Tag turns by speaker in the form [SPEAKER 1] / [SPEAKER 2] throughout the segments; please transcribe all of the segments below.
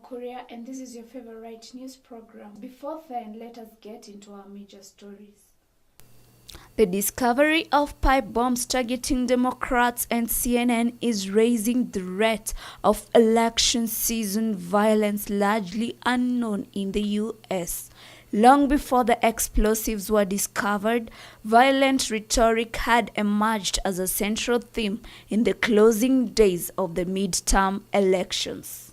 [SPEAKER 1] Makuria, and this is your favorite news program. Before then, let us get into our major stories.
[SPEAKER 2] The discovery of pipe bombs targeting Democrats and CNN is raising the threat of election season violence largely unknown in the U.S. Long before the explosives were discovered, violent rhetoric had emerged as a central theme in the closing days of the midterm elections.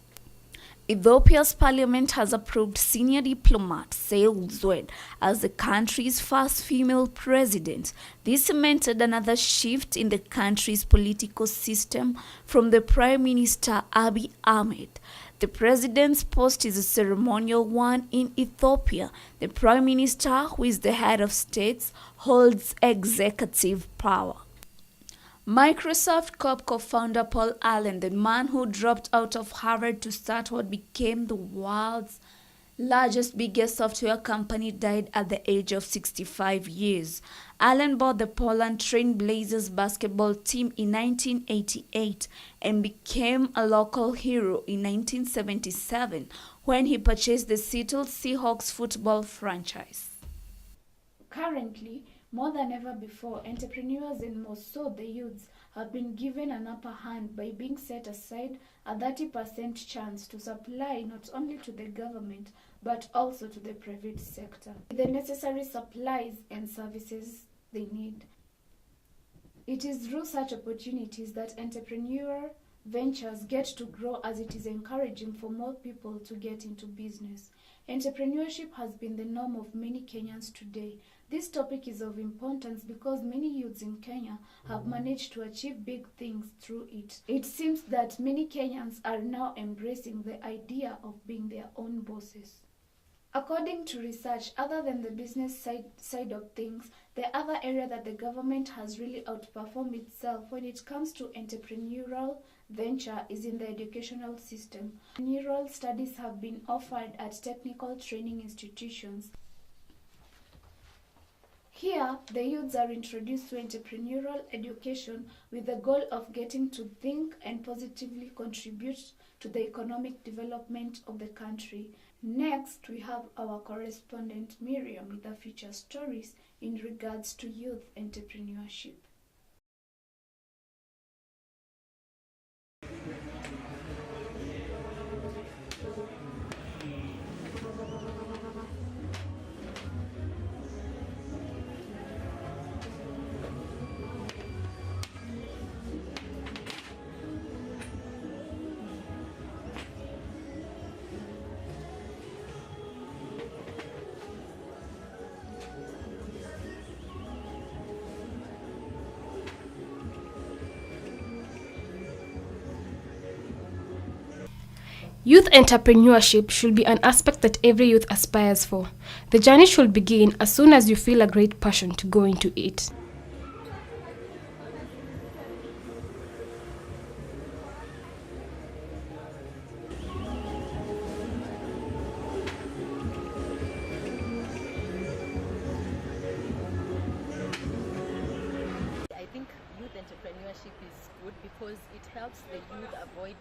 [SPEAKER 2] Ethiopia's parliament has approved senior diplomat Sahle Zawde as the country's first female president. This cemented another shift in the country's political system from the Prime Minister Abiy Ahmed. The president's post is a ceremonial one in Ethiopia. The Prime Minister, who is the head of state, holds executive power. Microsoft Corp co-founder Paul Allen, the man who dropped out of Harvard to start what became the world's biggest software company, died at the age of 65 years. Allen bought the Portland Trail Blazers basketball team in 1988 and became a local hero in 1977 when he purchased the Seattle Seahawks football franchise.
[SPEAKER 1] Currently, more than ever before, entrepreneurs and more so the youths have been given an upper hand by being set aside a 30% chance to supply not only to the government but also to the private sector with the necessary supplies and services they need. It is through such opportunities that entrepreneurial ventures get to grow, as it is encouraging for more people to get into business. Entrepreneurship has been the norm of many Kenyans today. This topic is of importance because many youths in Kenya have managed to achieve big things through it. It seems that many Kenyans are now embracing the idea of being their own bosses. According to research, other than the business side of things, the other area that the government has really outperformed itself when it comes to entrepreneurial venture is in the educational system. Entrepreneurial studies have been offered at technical training institutions. Here, the youths are introduced to entrepreneurial education with the goal of getting to think and positively contribute to the economic development of the country. Next, we have our correspondent Miriam with the feature stories in regards to youth entrepreneurship.
[SPEAKER 3] Youth entrepreneurship should be an aspect that every youth aspires for. The journey should begin as soon as you feel a great passion to go into it.
[SPEAKER 4] I think youth entrepreneurship is good because it helps the youth avoid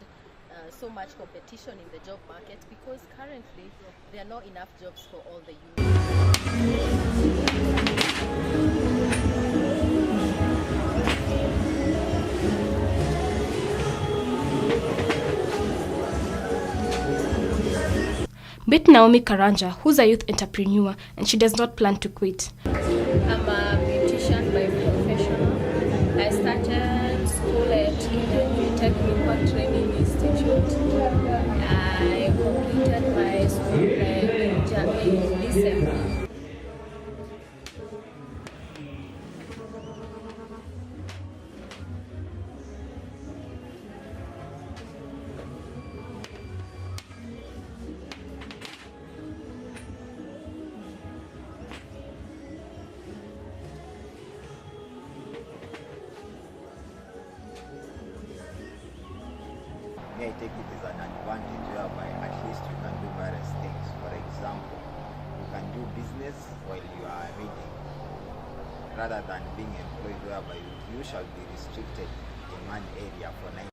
[SPEAKER 4] so much competition in the job market, because currently there are not enough jobs for all the youth.
[SPEAKER 3] Meet Naomi Karanja, who's a youth entrepreneur, and she does not plan to quit.
[SPEAKER 5] I'm a beautician by profession. I started school at Kenya Technical Training Institute. I completed my school in December.
[SPEAKER 6] I take it as an advantage whereby at least you can do various things. For example, you can do business while you are reading, rather than being employed whereby you shall be restricted in one area for 9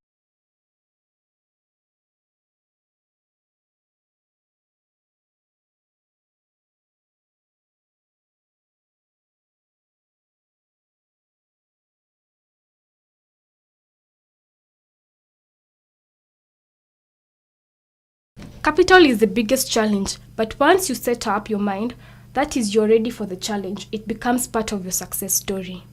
[SPEAKER 3] Capital is the biggest challenge, but once you set up your mind, that is, you're ready for the challenge, it becomes part of your success story.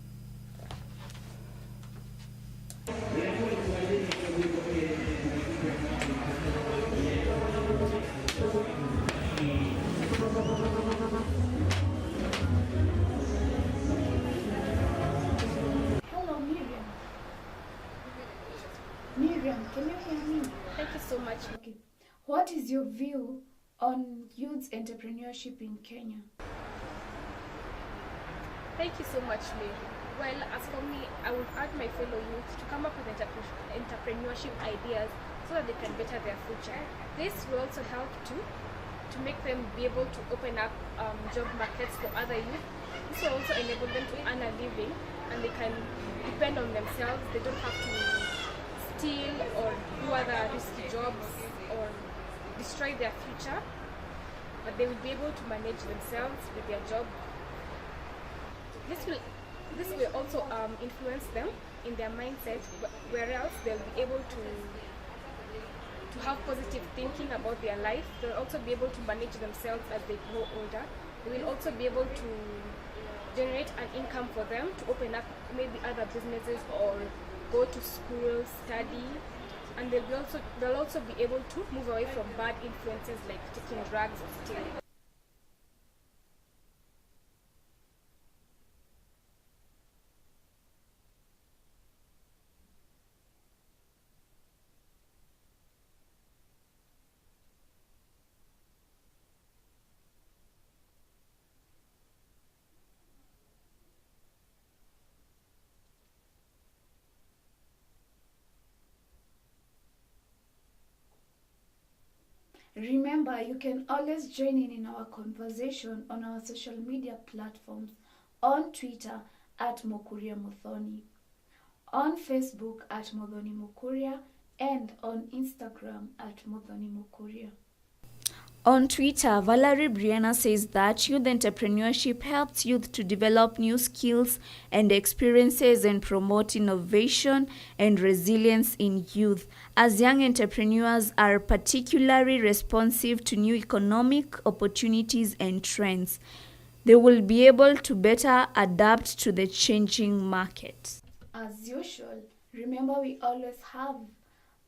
[SPEAKER 1] Hello, Miriam. Miriam, can you hear me?
[SPEAKER 3] Thank you so much.
[SPEAKER 1] Okay. What is your view on youth entrepreneurship in Kenya?
[SPEAKER 3] Thank you so much, Mary. Well, as for me, I would urge my fellow youth to come up with entrepreneurship ideas so that they can better their future. This will also help to make them be able to open up job markets for other youth. This will also enable them to earn a living and they can depend on themselves. They don't have to steal or do other risky jobs or destroy their future, but they will be able to manage themselves with their job. This will also influence them in their mindset, where else they'll be able to have positive thinking about their life. They'll also be able to manage themselves as they grow older. They will also be able to generate an income for them to open up maybe other businesses or go to school, study, and they'll also be able to move away from bad influences like taking drugs or stealing.
[SPEAKER 1] Remember, you can always join in our conversation on our social media platforms, on Twitter at Mukuria Muthoni, on Facebook at Muthoni Mukuria, and on Instagram at Muthoni Mukuria.
[SPEAKER 2] On Twitter, Valerie Brianna says that youth entrepreneurship helps youth to develop new skills and experiences and promote innovation and resilience in youth, as young entrepreneurs are particularly responsive to new economic opportunities and trends. They will be able to better adapt to the changing market.
[SPEAKER 1] As usual, remember we always have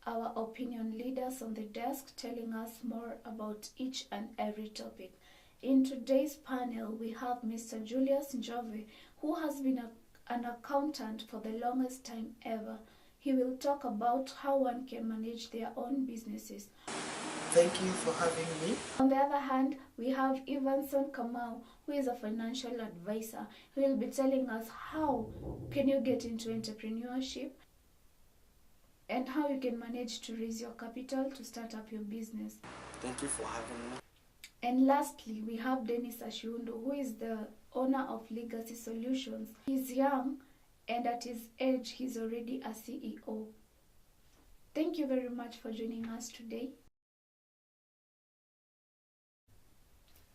[SPEAKER 1] our opinion leaders on the desk telling us more about each and every topic. In today's panel, we have Mr. Julius Njove, who has been an accountant for the longest time ever. He will talk about how one can manage their own businesses.
[SPEAKER 7] Thank you for having me.
[SPEAKER 1] On the other hand, we have Evanson Kamau, who is a financial advisor. He will be telling us how can you get into entrepreneurship and how you can manage to raise your capital to start up your business.
[SPEAKER 7] Thank you for having me.
[SPEAKER 1] And lastly, we have Dennis Ashundo, who is the owner of Legacy Solutions. He's young, and at his age, he's already a CEO. Thank you very much for joining us today.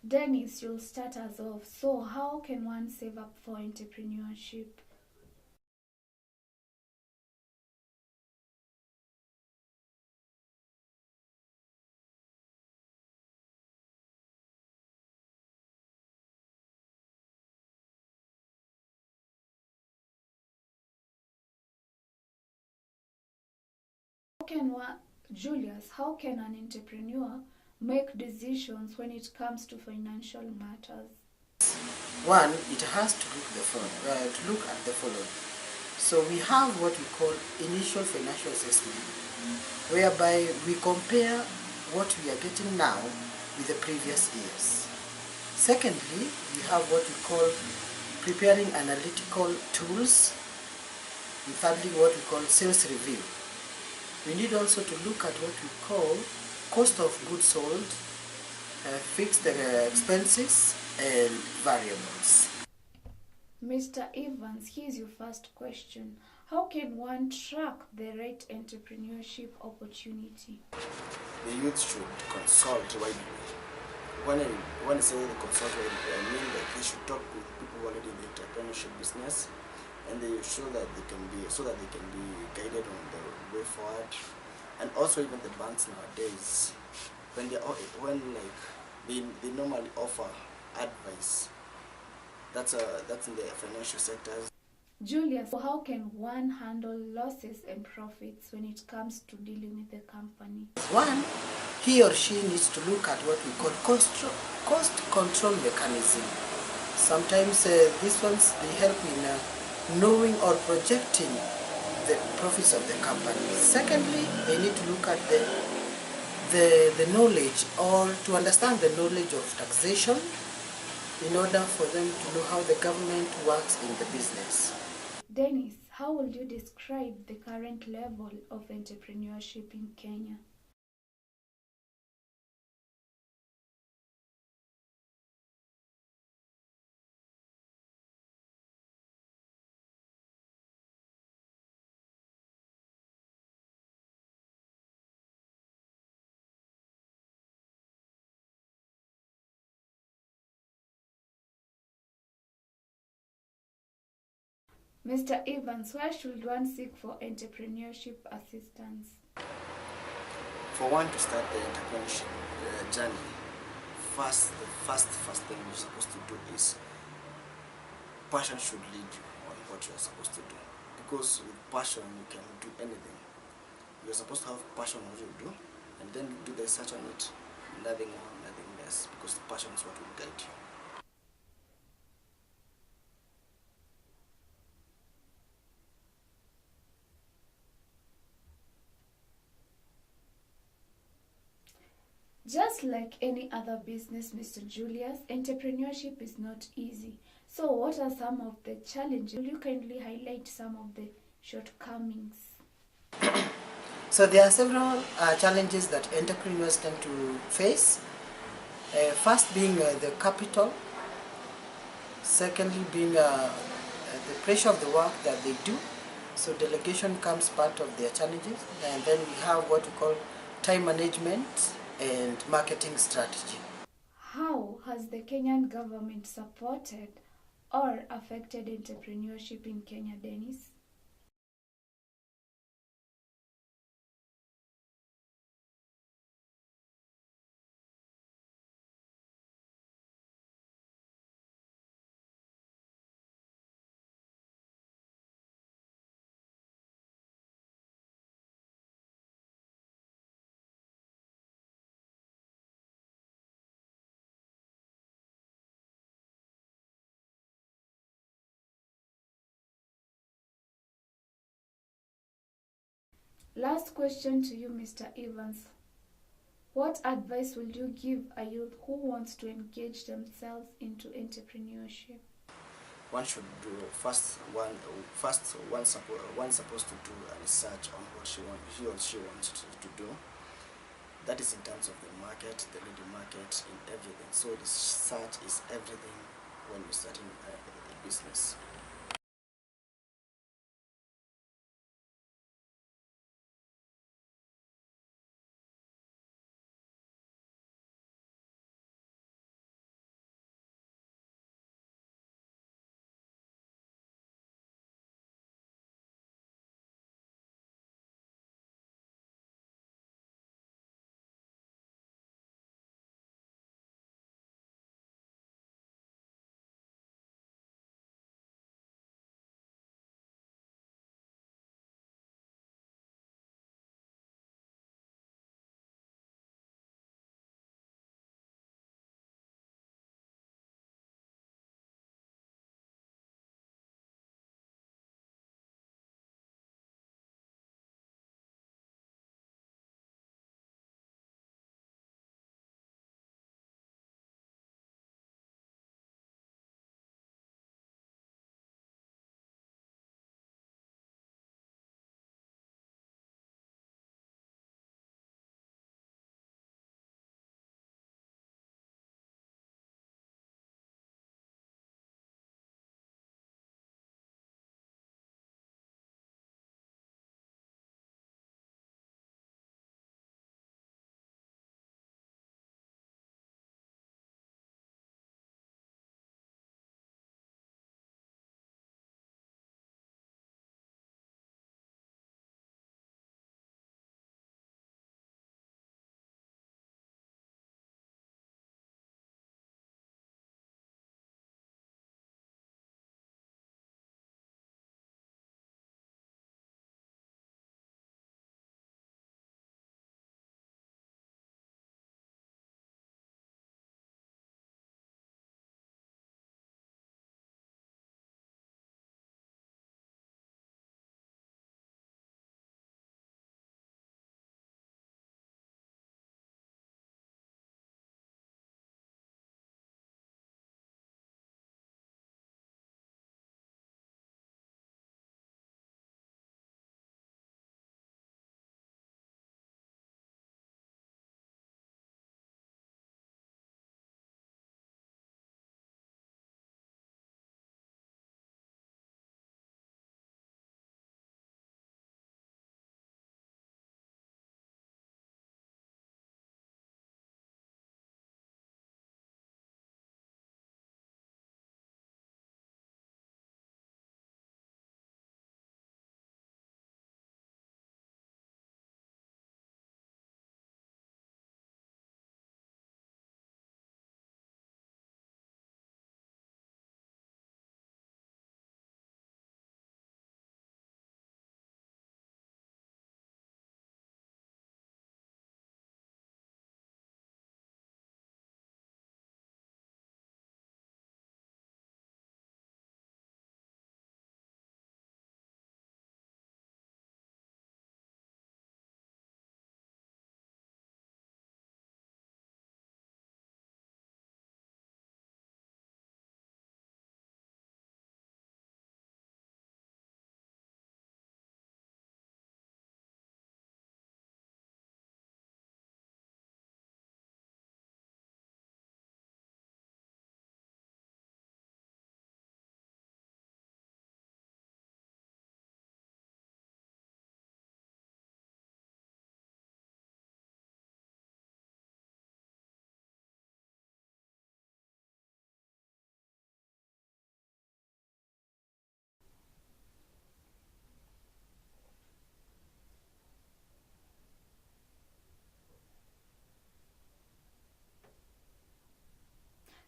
[SPEAKER 1] Dennis, you'll start us off. So how can one save up for entrepreneurship? Julius, how can an entrepreneur make decisions when it comes to financial matters?
[SPEAKER 7] One, it has to look at the following. So we have what we call initial financial assessment, whereby we compare what we are getting now with the previous years. Secondly, we have what we call preparing analytical tools. And thirdly, what we call sales review. We need also to look at what we call cost of goods sold, fixed expenses, and variables.
[SPEAKER 1] Mr. Evans, here's your first question. How can one track the right entrepreneurship opportunity?
[SPEAKER 7] The youth should consult widely. When I say they consult widely, I mean that they should talk with people already in the entrepreneurship business, and they show that they can be guided on the way forward. And also even the banks nowadays,
[SPEAKER 8] when like they normally offer advice. That's in the financial sectors.
[SPEAKER 1] Julius, how can one handle losses and profits when it comes to dealing with the company?
[SPEAKER 7] One, he or she needs to look at what we call cost control mechanism. Sometimes these ones, they help in knowing or projecting the profits of the company. Secondly, they need to look at the knowledge, or to understand the knowledge of taxation, in order for them to know how the government works in the business.
[SPEAKER 1] Dennis, how would you describe the current level of entrepreneurship in Kenya? Mr. Evans, where should one seek for entrepreneurship assistance?
[SPEAKER 8] For one to start the entrepreneurship journey, the first thing you're supposed to do is passion should lead you on what you're supposed to do. Because with passion you can do anything. You're supposed to have passion on what you do, and then you do the research on it, nothing more, nothing less, because passion is what will guide you.
[SPEAKER 1] Just like any other business, Mr. Julius, entrepreneurship is not easy. So what are some of the challenges? Will you kindly highlight some of the shortcomings?
[SPEAKER 7] So there are several challenges that entrepreneurs tend to face. First being the capital. Secondly being the pressure of the work that they do. So delegation comes part of their challenges. And then we have what we call time management and marketing strategy.
[SPEAKER 1] How has the Kenyan government supported or affected entrepreneurship in Kenya, Dennis? Last question to you, Mr. Evans. What advice will you give a youth who wants to engage themselves into entrepreneurship?
[SPEAKER 8] One should do one's supposed to do a research on what he or she wants to do. That is in terms of the market, the ready market, in everything. So research is everything when you're starting a business.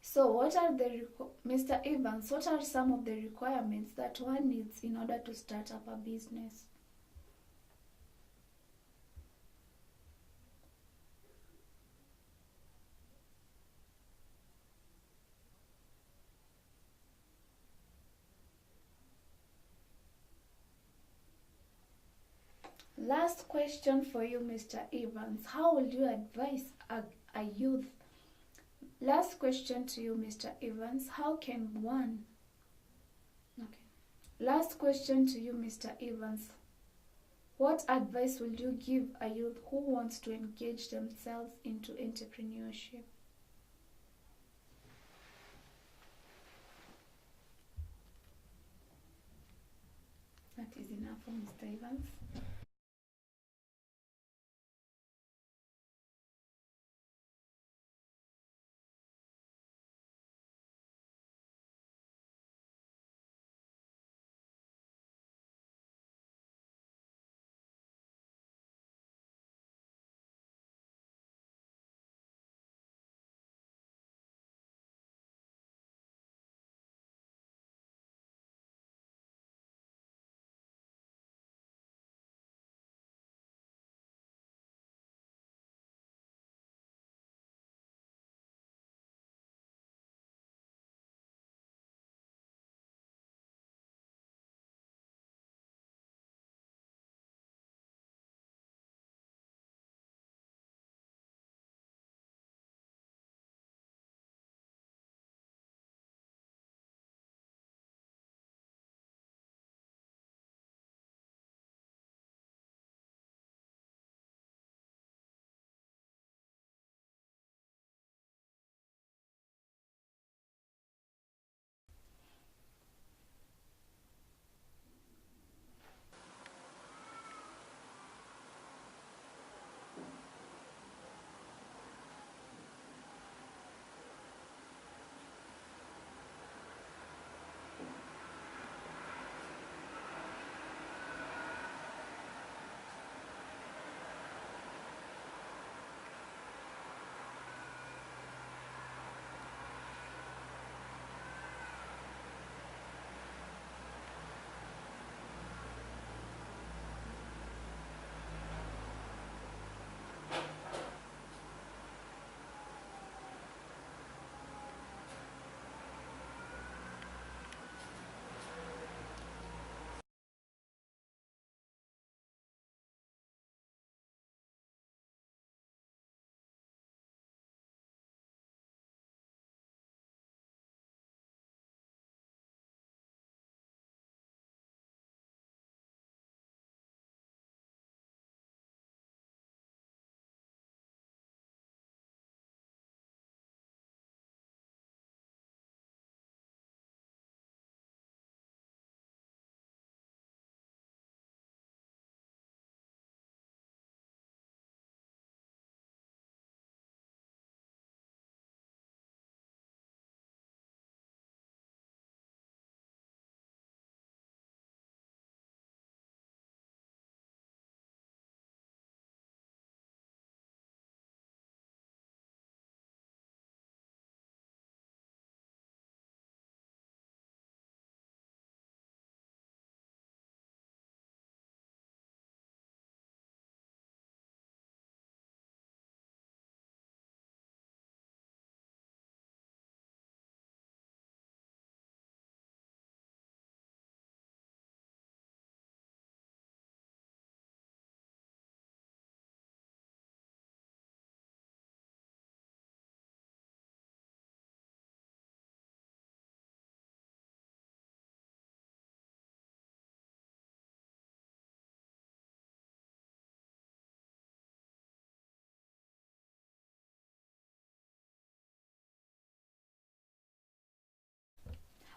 [SPEAKER 1] So what are Mr. Evans, what are some of the requirements that one needs in order to start up a business? Last question for you, Mr. Evans. How will you advise a youth? Last question to you, Mr. Evans. How can one... Okay. Last question to you, Mr. Evans. What advice will you give a youth who wants to engage themselves into entrepreneurship? That is enough for Mr. Evans.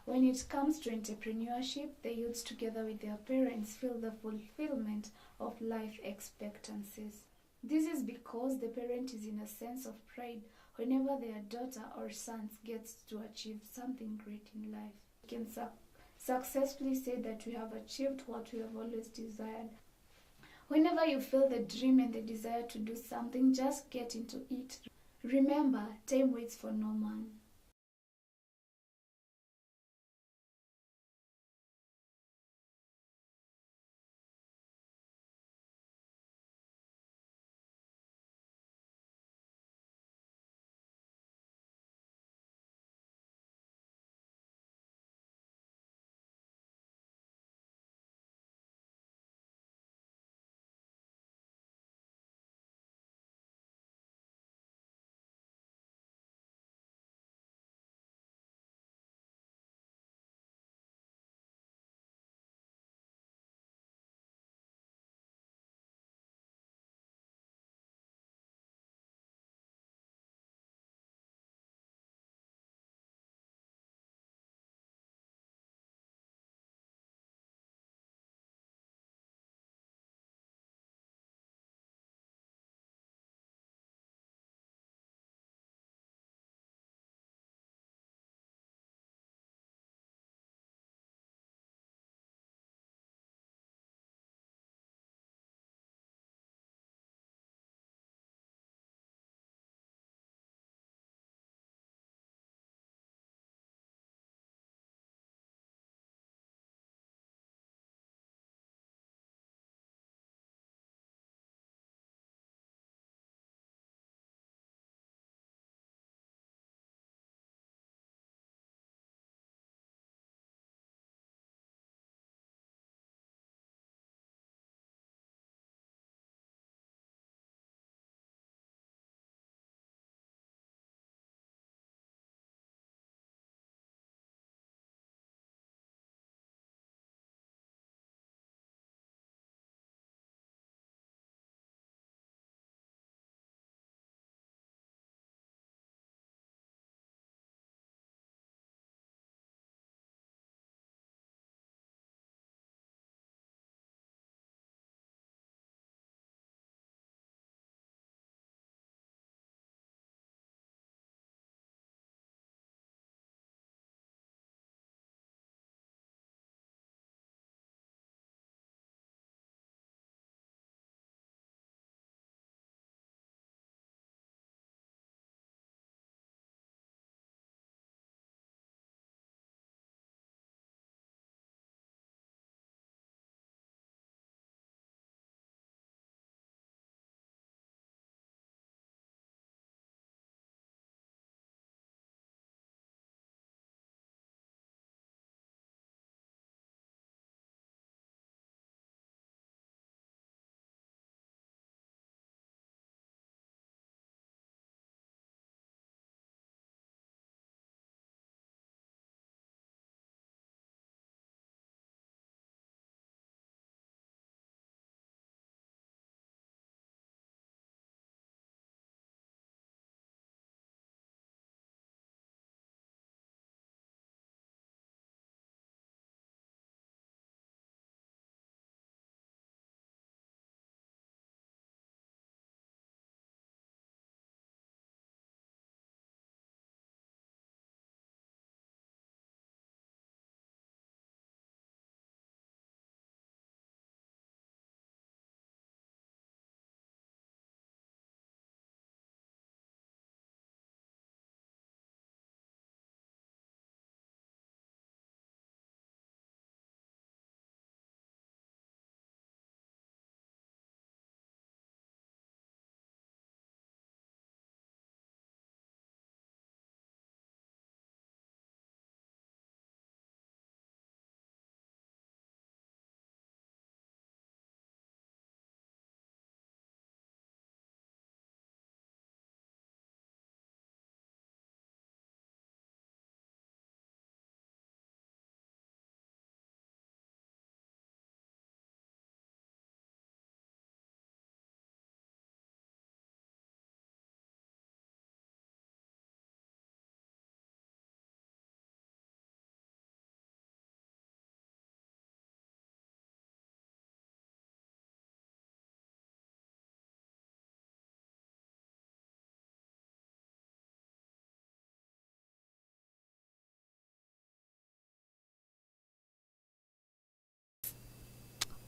[SPEAKER 1] When it comes to entrepreneurship, the youths together with their parents feel the fulfillment of life expectancies. This is because the parent is in a sense of pride whenever their daughter or son gets to achieve something great in life. We can successfully say that we have achieved what we have always desired. Whenever you feel the dream and the desire to do something, just get into it. Remember, time waits for no man.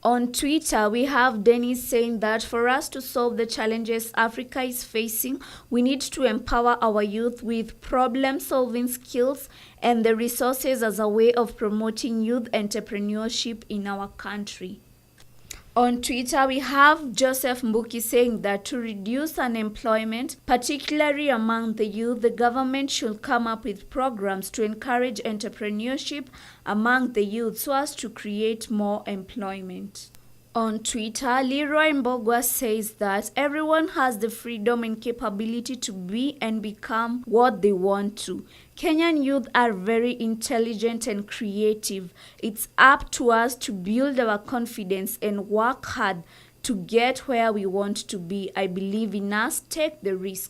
[SPEAKER 2] On Twitter, we have Dennis saying that for us to solve the challenges Africa is facing, we need to empower our youth with problem-solving skills and the resources as a way of promoting youth entrepreneurship in our country. On Twitter, we have Joseph Mbuki saying that to reduce unemployment, particularly among the youth, the government should come up with programs to encourage entrepreneurship among the youth so as to create more employment. On Twitter, Leroy Mbogwa says that everyone has the freedom and capability to be and become what they want to. Kenyan youth are very intelligent and creative. It's up to us to build our confidence and work hard to get where we want to be. I believe in us. Take the risk.